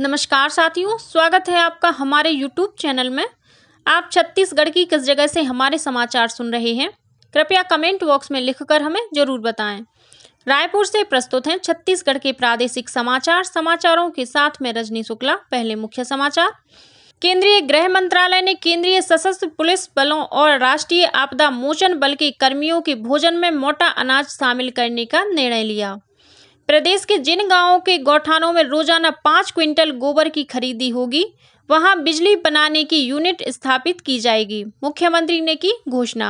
नमस्कार साथियों, स्वागत है आपका हमारे YouTube चैनल में। आप छत्तीसगढ़ की किस जगह से हमारे समाचार सुन रहे हैं, कृपया कमेंट बॉक्स में लिखकर हमें जरूर बताएं। रायपुर से प्रस्तुत हैं छत्तीसगढ़ के प्रादेशिक समाचार। समाचारों के साथ में रजनी शुक्ला। पहले मुख्य समाचार। केंद्रीय गृह मंत्रालय ने केंद्रीय सशस्त्र पुलिस बलों और राष्ट्रीय आपदा मोचन बल के कर्मियों के भोजन में मोटा अनाज शामिल करने का निर्णय लिया। प्रदेश के जिन गांवों के गौठानों में रोजाना 5 क्विंटल गोबर की खरीदी होगी, वहां बिजली बनाने की यूनिट स्थापित की जाएगी। मुख्यमंत्री ने की घोषणा।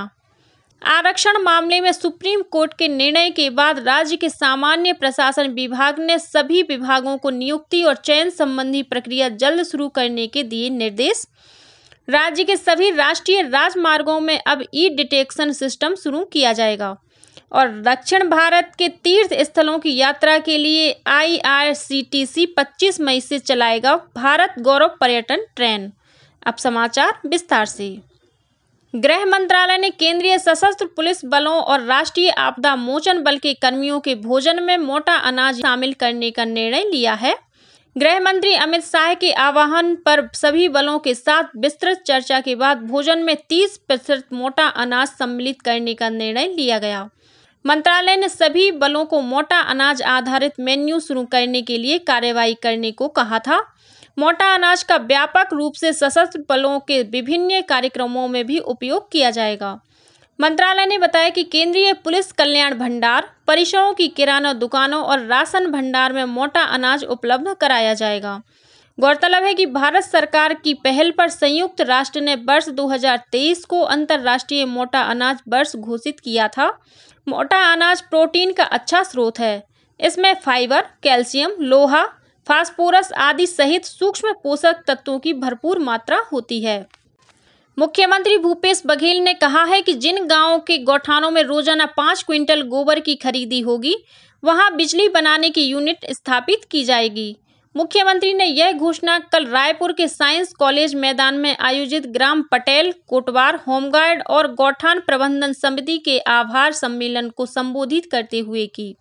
आरक्षण मामले में सुप्रीम कोर्ट के निर्णय के बाद राज्य के सामान्य प्रशासन विभाग ने सभी विभागों को नियुक्ति और चयन संबंधी प्रक्रिया जल्द शुरू करने के दिए निर्देश। राज्य के सभी राष्ट्रीय राजमार्गों में अब ई डिटेक्शन सिस्टम शुरू किया जाएगा और दक्षिण भारत के तीर्थ स्थलों की यात्रा के लिए IRCTC 25 मई से चलाएगा भारत गौरव पर्यटन ट्रेन। अब समाचार विस्तार से। गृह मंत्रालय ने केंद्रीय सशस्त्र पुलिस बलों और राष्ट्रीय आपदा मोचन बल के कर्मियों के भोजन में मोटा अनाज शामिल करने का निर्णय लिया है। गृह मंत्री अमित शाह के आह्वान पर सभी बलों के साथ विस्तृत चर्चा के बाद भोजन में 30% मोटा अनाज सम्मिलित करने का निर्णय लिया गया। मंत्रालय ने सभी बलों को मोटा अनाज आधारित मेन्यू शुरू करने के लिए कार्रवाई करने को कहा था। मोटा अनाज का व्यापक रूप से सशस्त्र बलों के विभिन्न कार्यक्रमों में भी उपयोग किया जाएगा। मंत्रालय ने बताया कि केंद्रीय पुलिस कल्याण भंडार परिसरों की किराना दुकानों और राशन भंडार में मोटा अनाज उपलब्ध कराया जाएगा। गौरतलब है कि भारत सरकार की पहल पर संयुक्त राष्ट्र ने वर्ष 2023 को अंतर्राष्ट्रीय मोटा अनाज वर्ष घोषित किया था। मोटा अनाज प्रोटीन का अच्छा स्रोत है। इसमें फाइबर, कैल्शियम, लोहा, फास्फोरस आदि सहित सूक्ष्म पोषक तत्वों की भरपूर मात्रा होती है। मुख्यमंत्री भूपेश बघेल ने कहा है कि जिन गांवों के गौठानों में रोजाना 5 क्विंटल गोबर की खरीदी होगी, वहां बिजली बनाने की यूनिट स्थापित की जाएगी। मुख्यमंत्री ने यह घोषणा कल रायपुर के साइंस कॉलेज मैदान में आयोजित ग्राम पटेल, कोटवार, होमगार्ड और गौठान प्रबंधन समिति के आभार सम्मेलन को संबोधित करते हुए की।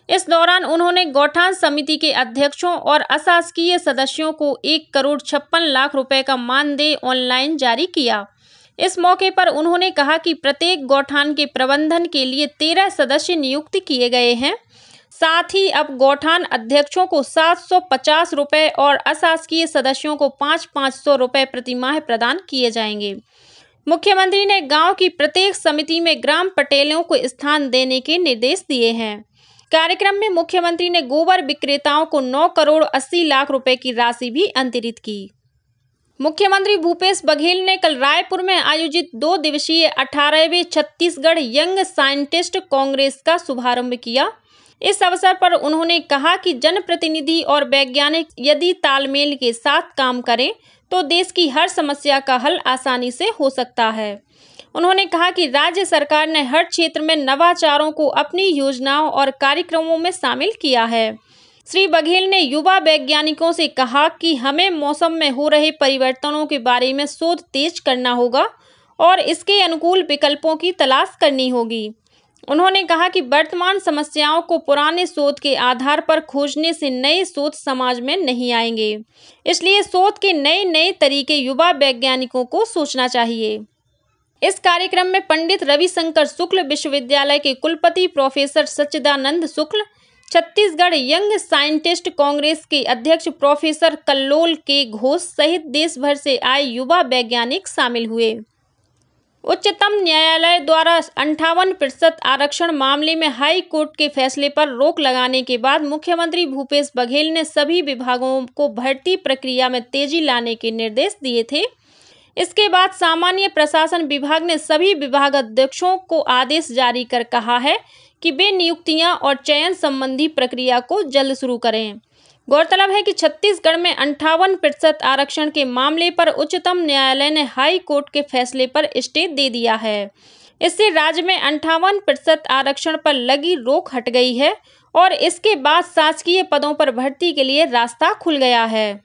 इस दौरान उन्होंने गौठान समिति के अध्यक्षों और अशासकीय सदस्यों को 1,56,00,000 रुपए का मानदेय ऑनलाइन जारी किया। इस मौके पर उन्होंने कहा कि प्रत्येक गौठान के प्रबंधन के लिए 13 सदस्य नियुक्त किए गए हैं। साथ ही अब गौठान अध्यक्षों को 750 रुपए और अशासकीय सदस्यों को 500 रुपए प्रति माह प्रदान किए जाएंगे। मुख्यमंत्री ने गांव की प्रत्येक समिति में ग्राम पटेलों को स्थान देने के निर्देश दिए हैं। कार्यक्रम में मुख्यमंत्री ने गोबर विक्रेताओं को 9 करोड़ 80 लाख रुपए की राशि भी अंतरित की। मुख्यमंत्री भूपेश बघेल ने कल रायपुर में आयोजित 2 दिवसीय 18वें छत्तीसगढ़ यंग साइंटिस्ट कांग्रेस का शुभारंभ किया। इस अवसर पर उन्होंने कहा कि जनप्रतिनिधि और वैज्ञानिक यदि तालमेल के साथ काम करें तो देश की हर समस्या का हल आसानी से हो सकता है। उन्होंने कहा कि राज्य सरकार ने हर क्षेत्र में नवाचारों को अपनी योजनाओं और कार्यक्रमों में शामिल किया है। श्री बघेल ने युवा वैज्ञानिकों से कहा कि हमें मौसम में हो रहे परिवर्तनों के बारे में शोध तेज करना होगा और इसके अनुकूल विकल्पों की तलाश करनी होगी। उन्होंने कहा कि वर्तमान समस्याओं को पुराने शोध के आधार पर खोजने से नए शोध समाज में नहीं आएंगे। इसलिए शोध के नए तरीके युवा वैज्ञानिकों को सोचना चाहिए। इस कार्यक्रम में पंडित रविशंकर शुक्ल विश्वविद्यालय के कुलपति प्रोफेसर सच्चिदानंद शुक्ल, छत्तीसगढ़ यंग साइंटिस्ट कांग्रेस के अध्यक्ष प्रोफेसर कल्लोल के घोष सहित देश भर से आए युवा वैज्ञानिक शामिल हुए। उच्चतम न्यायालय द्वारा 58% आरक्षण मामले में हाई कोर्ट के फैसले पर रोक लगाने के बाद मुख्यमंत्री भूपेश बघेल ने सभी विभागों को भर्ती प्रक्रिया में तेजी लाने के निर्देश दिए थे। इसके बाद सामान्य प्रशासन विभाग ने सभी विभागाध्यक्षों को आदेश जारी कर कहा है कि वे नियुक्तियां और चयन संबंधी प्रक्रिया को जल्द शुरू करें। गौरतलब है कि छत्तीसगढ़ में 58% आरक्षण के मामले पर उच्चतम न्यायालय ने हाई कोर्ट के फैसले पर स्टे दे दिया है। इससे राज्य में 58% आरक्षण पर लगी रोक हट गई है और इसके बाद शासकीय पदों पर भर्ती के लिए रास्ता खुल गया है।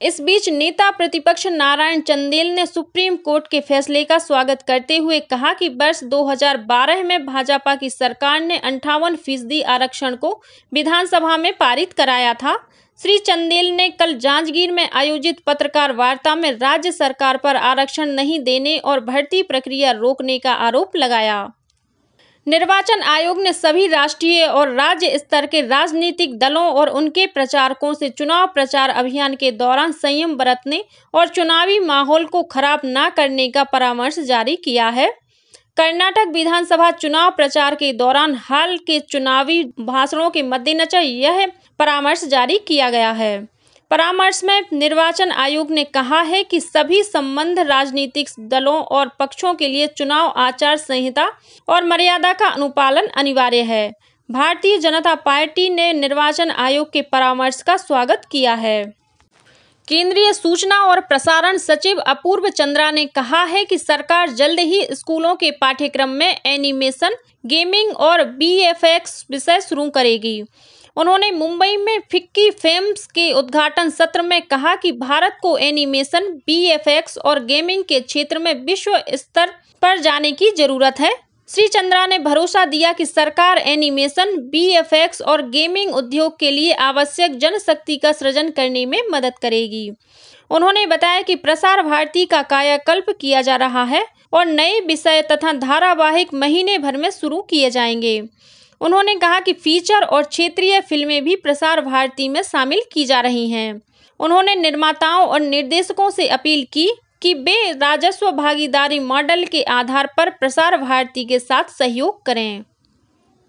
इस बीच नेता प्रतिपक्ष नारायण चंदेल ने सुप्रीम कोर्ट के फैसले का स्वागत करते हुए कहा कि वर्ष 2012 में भाजपा की सरकार ने 58% आरक्षण को विधानसभा में पारित कराया था। श्री चंदेल ने कल जांजगीर में आयोजित पत्रकार वार्ता में राज्य सरकार पर आरक्षण नहीं देने और भर्ती प्रक्रिया रोकने का आरोप लगाया। निर्वाचन आयोग ने सभी राष्ट्रीय और राज्य स्तर के राजनीतिक दलों और उनके प्रचारकों से चुनाव प्रचार अभियान के दौरान संयम बरतने और चुनावी माहौल को खराब न करने का परामर्श जारी किया है। कर्नाटक विधानसभा चुनाव प्रचार के दौरान हाल के चुनावी भाषणों के मद्देनजर यह परामर्श जारी किया गया है। परामर्श में निर्वाचन आयोग ने कहा है कि सभी संबद्ध राजनीतिक दलों और पक्षों के लिए चुनाव आचार संहिता और मर्यादा का अनुपालन अनिवार्य है। भारतीय जनता पार्टी ने निर्वाचन आयोग के परामर्श का स्वागत किया है। केंद्रीय सूचना और प्रसारण सचिव अपूर्व चंद्रा ने कहा है कि सरकार जल्द ही स्कूलों के पाठ्यक्रम में एनिमेशन, गेमिंग और बीएफएक्स विषय शुरू करेगी। उन्होंने मुंबई में फिक्की फिल्म्स के उद्घाटन सत्र में कहा कि भारत को एनिमेशन, बीएफएक्स और गेमिंग के क्षेत्र में विश्व स्तर पर जाने की जरूरत है। श्री चंद्रा ने भरोसा दिया कि सरकार एनिमेशन, बीएफएक्स और गेमिंग उद्योग के लिए आवश्यक जनशक्ति का सृजन करने में मदद करेगी। उन्होंने बताया कि प्रसार भारती का कायाकल्प किया जा रहा है और नए विषय तथा धारावाहिक महीने भर में शुरू किए जाएंगे। उन्होंने कहा कि फीचर और क्षेत्रीय फिल्में भी प्रसार भारती में शामिल की जा रही हैं। उन्होंने निर्माताओं और निर्देशकों से अपील की कि वे राजस्व भागीदारी मॉडल के आधार पर प्रसार भारती के साथ सहयोग करें।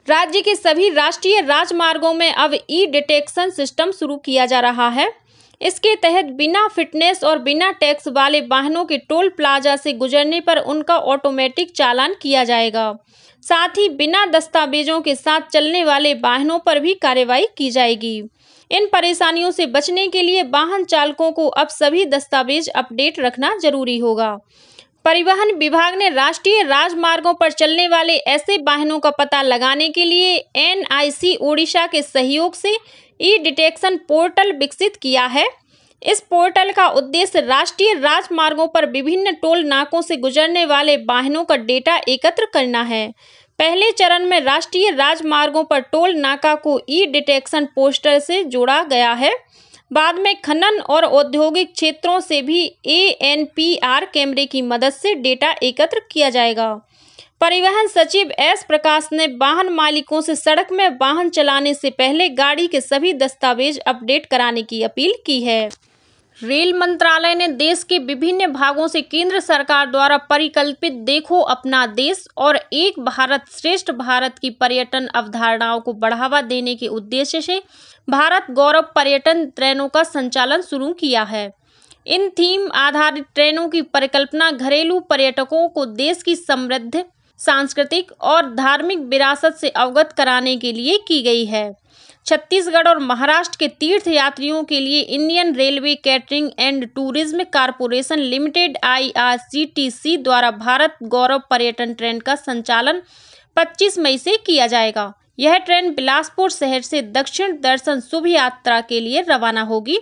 राज्य के सभी राष्ट्रीय राजमार्गों में अब ई डिटेक्शन सिस्टम शुरू किया जा रहा है। इसके तहत बिना फिटनेस और बिना टैक्स वाले वाहनों के टोल प्लाजा से गुजरने पर उनका ऑटोमेटिक चालान किया जाएगा। साथ ही बिना दस्तावेजों के साथ चलने वाले वाहनों पर भी कार्रवाई की जाएगी। इन परेशानियों से बचने के लिए वाहन चालकों को अब सभी दस्तावेज अपडेट रखना जरूरी होगा। परिवहन विभाग ने राष्ट्रीय राजमार्गों पर चलने वाले ऐसे वाहनों का पता लगाने के लिए एनआईसी ओडिशा के सहयोग से ई डिटेक्शन पोर्टल विकसित किया है। इस पोर्टल का उद्देश्य राष्ट्रीय राजमार्गों पर विभिन्न टोल नाकों से गुजरने वाले वाहनों का डेटा एकत्र करना है। पहले चरण में राष्ट्रीय राजमार्गों पर टोल नाका को ई डिटेक्शन पोस्टर से जोड़ा गया है। बाद में खनन और औद्योगिक क्षेत्रों से भी एएनपीआर कैमरे की मदद से डेटा एकत्र किया जाएगा। परिवहन सचिव एस प्रकाश ने वाहन मालिकों से सड़क में वाहन चलाने से पहले गाड़ी के सभी दस्तावेज अपडेट कराने की अपील की है। रेल मंत्रालय ने देश के विभिन्न भागों से केंद्र सरकार द्वारा परिकल्पित देखो अपना देश और एक भारत श्रेष्ठ भारत की पर्यटन अवधारणाओं को बढ़ावा देने के उद्देश्य से भारत गौरव पर्यटन ट्रेनों का संचालन शुरू किया है। इन थीम आधारित ट्रेनों की परिकल्पना घरेलू पर्यटकों को देश की समृद्ध सांस्कृतिक और धार्मिक विरासत से अवगत कराने के लिए की गई है। छत्तीसगढ़ और महाराष्ट्र के तीर्थ यात्रियों के लिए Indian railway catering and tourism corporation limited IRCTC द्वारा भारत गौरव पर्यटन ट्रेन का संचालन 25 मई से किया जाएगा। यह ट्रेन बिलासपुर शहर से दक्षिण दर्शन शुभ यात्रा के लिए रवाना होगी।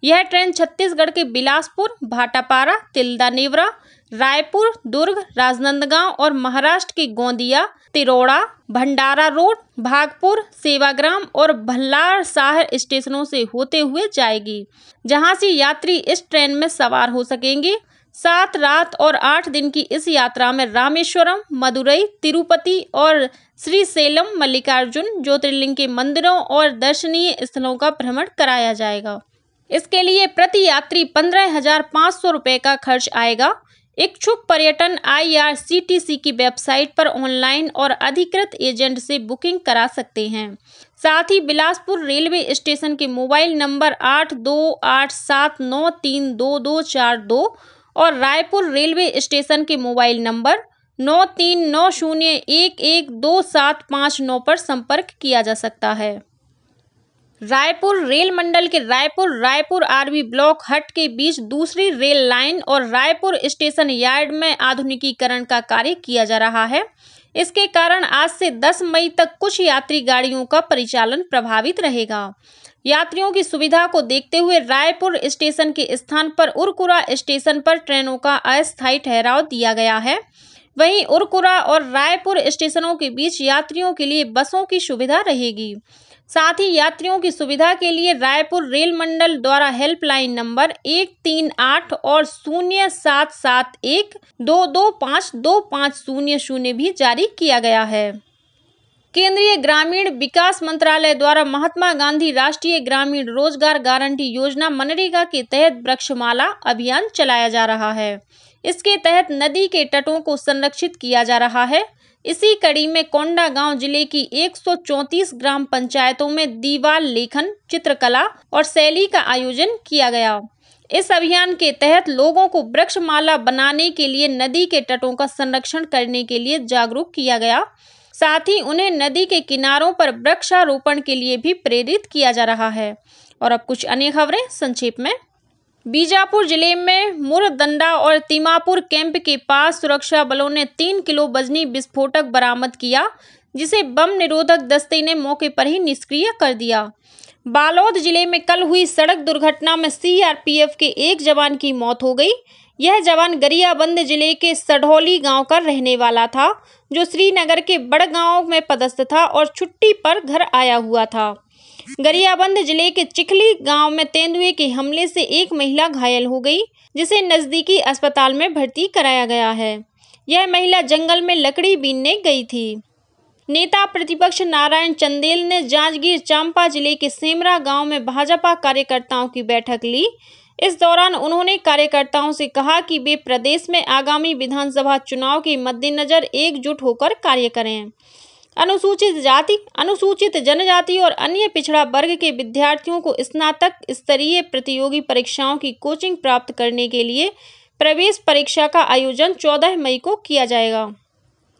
यह ट्रेन छत्तीसगढ़ के बिलासपुर, भाटापारा, तिल्दा नेवरा, रायपुर, दुर्ग, राजनांदगांव और महाराष्ट्र के गोंदिया, तिरोड़ा, भंडारा रोड, भागपुर, सेवाग्राम और भल्लार शहर स्टेशनों से होते हुए जाएगी, जहां से यात्री इस ट्रेन में सवार हो सकेंगे। 7 रात और 8 दिन की इस यात्रा में रामेश्वरम, मदुरई, तिरुपति और श्रीशैलम मल्लिकार्जुन ज्योतिर्लिंग के मंदिरों और दर्शनीय स्थलों का भ्रमण कराया जाएगा। इसके लिए प्रति यात्री 15,500 रुपये का खर्च आएगा। इच्छुक पर्यटन IRCTC की वेबसाइट पर ऑनलाइन और अधिकृत एजेंट से बुकिंग करा सकते हैं। साथ ही बिलासपुर रेलवे स्टेशन के मोबाइल नंबर 8287932242 और रायपुर रेलवे स्टेशन के मोबाइल नंबर 9390112759 पर संपर्क किया जा सकता है। रायपुर रेल मंडल के रायपुर आरवी ब्लॉक हट के बीच दूसरी रेल लाइन और रायपुर स्टेशन यार्ड में आधुनिकीकरण का कार्य किया जा रहा है। इसके कारण आज से 10 मई तक कुछ यात्री गाड़ियों का परिचालन प्रभावित रहेगा। यात्रियों की सुविधा को देखते हुए रायपुर स्टेशन के स्थान पर उरकुरा स्टेशन पर ट्रेनों का अस्थायी ठहराव दिया गया है। वहीं उरकुरा और रायपुर स्टेशनों के बीच यात्रियों के लिए बसों की सुविधा रहेगी। साथ ही यात्रियों की सुविधा के लिए रायपुर रेल मंडल द्वारा हेल्पलाइन नंबर 138 और 0771225250 भी जारी किया गया है। केंद्रीय ग्रामीण विकास मंत्रालय द्वारा महात्मा गांधी राष्ट्रीय ग्रामीण रोजगार गारंटी योजना मनरेगा के तहत वृक्षमाला अभियान चलाया जा रहा है। इसके तहत नदी के तटों को संरक्षित किया जा रहा है। इसी कड़ी में कोंडागांव जिले की 134 ग्राम पंचायतों में दीवार लेखन, चित्रकला और शैली का आयोजन किया गया। इस अभियान के तहत लोगों को वृक्षमाला बनाने के लिए नदी के तटों का संरक्षण करने के लिए जागरूक किया गया। साथ ही उन्हें नदी के किनारों पर वृक्षारोपण के लिए भी प्रेरित किया जा रहा है। और अब कुछ अन्य खबरें संक्षेप में। बीजापुर जिले में मुरदंडा और तिमापुर कैंप के पास सुरक्षा बलों ने 3 किलो वजनी विस्फोटक बरामद किया, जिसे बम निरोधक दस्ते ने मौके पर ही निष्क्रिय कर दिया। बालोद जिले में कल हुई सड़क दुर्घटना में सीआरपीएफ के एक जवान की मौत हो गई। यह जवान गरियाबंद जिले के सढौली गांव का रहने वाला था, जो श्रीनगर के बड़गांव में पदस्थ था और छुट्टी पर घर आया हुआ था। गरियाबंद जिले के चिखली गांव में तेंदुए के हमले से एक महिला घायल हो गई, जिसे नजदीकी अस्पताल में भर्ती कराया गया है। यह महिला जंगल में लकड़ी बीनने गई थी। नेता प्रतिपक्ष नारायण चंदेल ने जांजगीर चांपा जिले के सेमरा गांव में भाजपा कार्यकर्ताओं की बैठक ली। इस दौरान उन्होंने कार्यकर्ताओं से कहा कि वे प्रदेश में आगामी विधानसभा चुनाव के मद्देनजर एकजुट होकर कार्य करें। अनुसूचित जाति, अनुसूचित जनजाति और अन्य पिछड़ा वर्ग के विद्यार्थियों को स्नातक स्तरीय प्रतियोगी परीक्षाओं की कोचिंग प्राप्त करने के लिए प्रवेश परीक्षा का आयोजन 14 मई को किया जाएगा।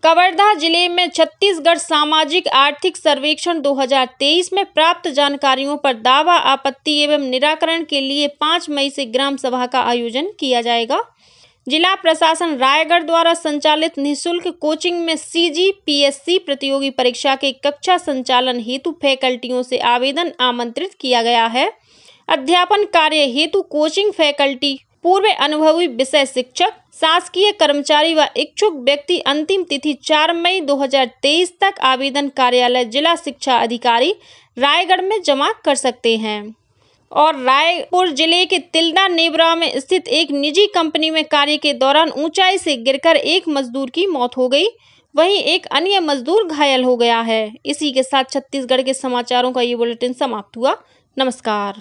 कवर्धा जिले में छत्तीसगढ़ सामाजिक आर्थिक सर्वेक्षण 2023 में प्राप्त जानकारियों पर दावा, आपत्ति एवं निराकरण के लिए 5 मई से ग्राम सभा का आयोजन किया जाएगा। जिला प्रशासन रायगढ़ द्वारा संचालित निःशुल्क कोचिंग में CGPSC प्रतियोगी परीक्षा के कक्षा संचालन हेतु फैकल्टियों से आवेदन आमंत्रित किया गया है। अध्यापन कार्य हेतु कोचिंग फैकल्टी, पूर्व अनुभवी विषय शिक्षक, शासकीय कर्मचारी व इच्छुक व्यक्ति अंतिम तिथि 4 मई 2023 तक आवेदन कार्यालय जिला शिक्षा अधिकारी रायगढ़ में जमा कर सकते हैं। और रायपुर जिले के तिल्दा नेवरा में स्थित एक निजी कंपनी में कार्य के दौरान ऊंचाई से गिरकर एक मजदूर की मौत हो गई, वहीं एक अन्य मजदूर घायल हो गया है। इसी के साथ छत्तीसगढ़ के समाचारों का ये बुलेटिन समाप्त हुआ। नमस्कार।